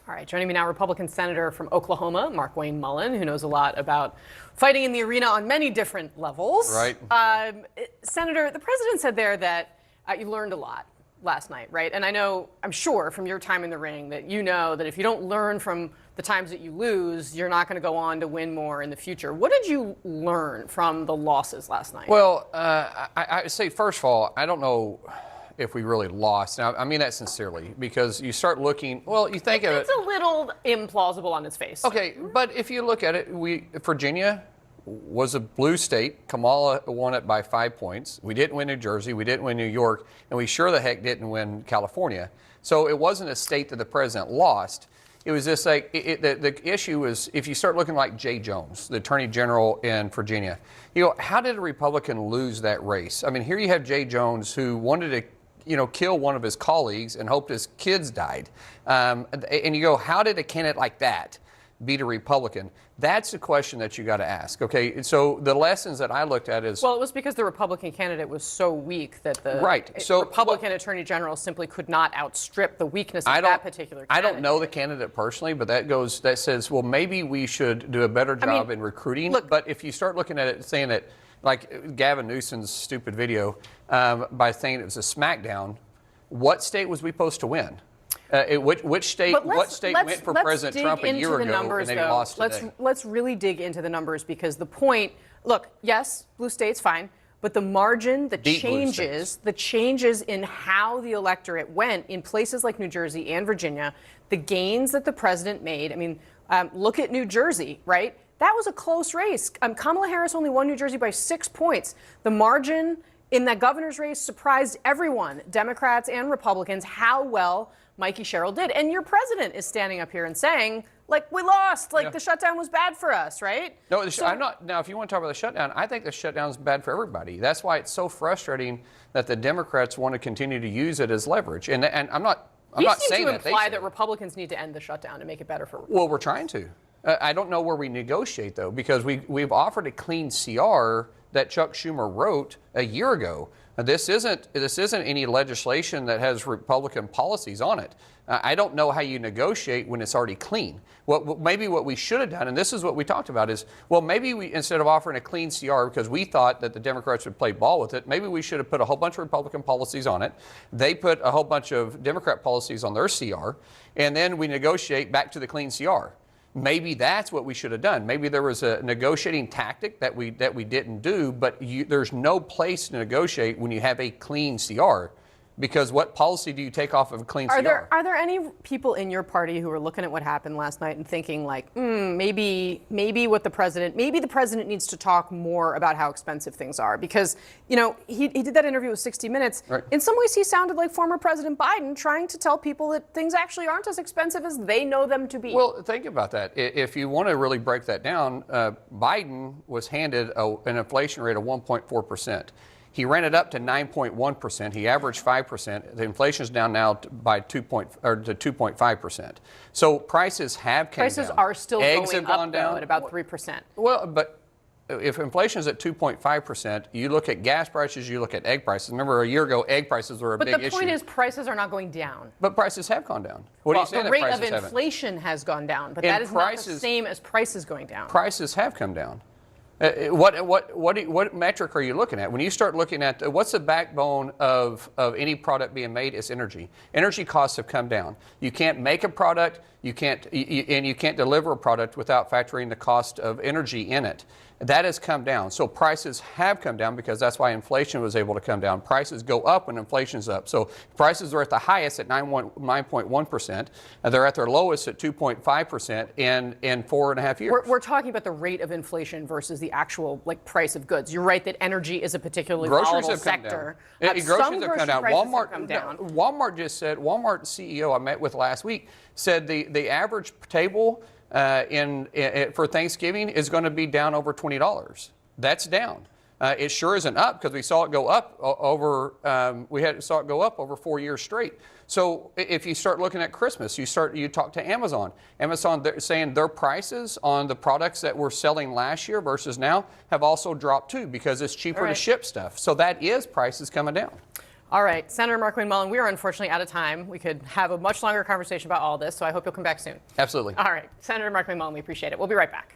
All right, joining me now, Republican Senator from Oklahoma, Markwayne Mullin, who knows a lot about fighting in the arena on many different levels. Right. Senator, the president said there that you learned a lot last night, right? And I'm sure from your time in the ring that you know that if you don't learn from the times that you lose, you're not going to go on to win more in the future. What did you learn from the losses last night? Well, I say, first of all, I don't know if we really lost. Now, I mean that sincerely, because you start looking, well, you think of it. It's a little implausible on its face. Okay, but if you look at it, Virginia was a blue state. Kamala won it by 5 points. We didn't win New Jersey. We didn't win New York. And we sure the heck didn't win California. So it wasn't a state that the president lost. It was just like, the issue is, if you start looking like Jay Jones, the Attorney General in Virginia, how did a Republican lose that race? I mean, here you have Jay Jones, who wanted to kill one of his colleagues and hoped his kids died. And you go, how did a candidate like that beat a Republican? That's the question that you got to ask. Okay, so the lessons that I looked at is... Well, it was because the Republican candidate was so weak that the Republican Attorney General simply could not outstrip the weakness of that particular candidate. I don't know the candidate personally, but that says, well, maybe we should do a better job in recruiting. But if you start looking at it saying that, like Gavin Newsom's stupid video, by saying it was a smackdown, what state was we supposed to win? Which state went for President Trump a year ago and they lost today? Let's really dig into the numbers, because the point, look, yes, blue states, fine, but the margin, the changes in how the electorate went in places like New Jersey and Virginia, the gains that the president made. I mean, look at New Jersey, right? That was a close race. Kamala Harris only won New Jersey by 6 points. The margin in that governor's race surprised everyone, Democrats and Republicans, how well Mikey Sherrill did. And your president is standing up here and saying, like, we lost, like the shutdown was bad for us, right? No, I'm not. Now, if you want to talk about the shutdown, I think the shutdown is bad for everybody. That's why it's so frustrating that the Democrats want to continue to use it as leverage. And I'm not saying that. You seem to imply that Republicans need to end the shutdown to make it better for Republicans. Well, we're trying to. I don't know where we negotiate, though, because we've offered a clean CR that Chuck Schumer wrote a year ago. This isn't any legislation that has Republican policies on it. I don't know how you negotiate when it's already clean. Maybe what we should have done, and this is what we talked about, is, well, maybe we, instead of offering a clean CR because we thought that the Democrats would play ball with it, maybe we should have put a whole bunch of Republican policies on it. They put a whole bunch of Democrat policies on their CR, and then we negotiate back to the clean CR. Maybe that's what we should have done. Maybe there was a negotiating tactic that we didn't do, but there's no place to negotiate when you have a clean CR. Because what policy do you take off of a clean CR? Are there any people in your party who are looking at what happened last night and thinking like, maybe the president needs to talk more about how expensive things are? Because, he did that interview with 60 Minutes. Right. In some ways, he sounded like former President Biden trying to tell people that things actually aren't as expensive as they know them to be. Well, think about that. If you want to really break that down, Biden was handed an inflation rate of 1.4%. He ran it up to 9.1%. He averaged 5%. The inflation is down now to 2.5%. So prices have come down. Prices are still Eggs going have gone up, down though, at about 3%. Well, but if inflation is at 2.5%, you look at gas prices, you look at egg prices. Remember, a year ago, egg prices were a big issue. But the point is, prices are not going down. But prices have gone down. What are you saying? The rate of inflation has gone down, but that is not the same as prices going down. Prices have come down. What metric are you looking at? When you start looking at what's the backbone of any product being made, it's energy. Energy costs have come down. You can't make a product, you can't deliver a product without factoring the cost of energy in it. That has come down. So prices have come down because that's why inflation was able to come down. Prices go up when inflation's up. So prices are at the highest at 9.1%. And they're at their lowest at 2.5% in 4.5 years. We're talking about the rate of inflation versus the actual price of goods. You're right that energy is a particularly volatile sector. Groceries have come down. Walmart just said, Walmart CEO I met with last week said the average table for Thanksgiving is going to be down over $20. That's down. It sure isn't up because we saw it go up over 4 years straight. So if you start looking at Christmas, you talk to Amazon. Amazon, they're saying their prices on the products that were selling last year versus now have also dropped too because it's cheaper to ship stuff. So that is prices coming down. All right, Senator Markwayne Mullin, we are unfortunately out of time. We could have a much longer conversation about all this, so I hope you'll come back soon. Absolutely. All right, Senator Markwayne Mullin, we appreciate it. We'll be right back.